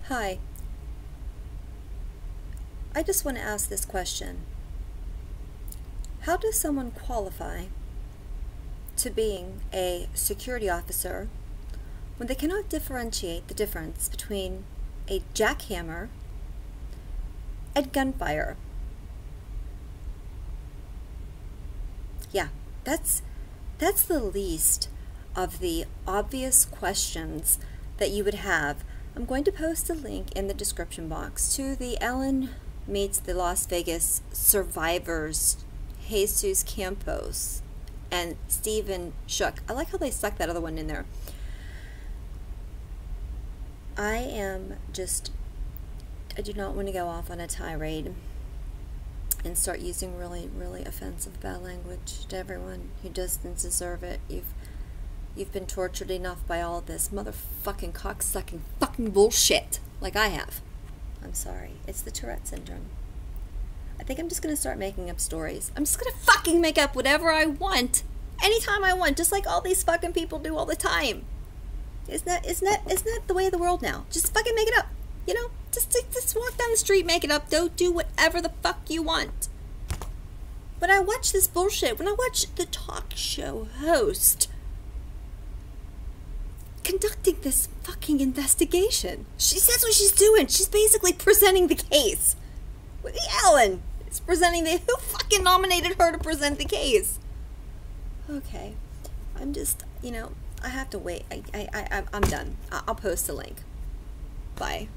Hi. I just want to ask this question. How does someone qualify to being a security officer when they cannot differentiate the difference between a jackhammer and gunfire? Yeah, that's the least of the obvious questions that you would have. I'm going to post a link in the description box to the Ellen Meets the Las Vegas Survivors, Jesus Campos and Stephen Schuck. I like how they stuck that other one in there. I do not want to go off on a tirade and start using really, really offensive bad language to everyone who doesn't deserve it. You've been tortured enough by all this motherfucking cocksucking fucking bullshit like I have. I'm sorry. It's the Tourette syndrome. I think I'm just gonna start making up stories. I'm just gonna fucking make up whatever I want, anytime I want, just like all these fucking people do all the time. Isn't that the way of the world now? Just fucking make it up. You know? Just walk down the street, make it up. Don't do whatever the fuck you want. When I watch this bullshit, when I watch the talk show host conducting this fucking investigation, she says what she's doing. She's basically presenting the case. Ellen is presenting who fucking nominated her to present the case? Okay. I'm just, I have to wait. I'm done. I'll post a link. Bye.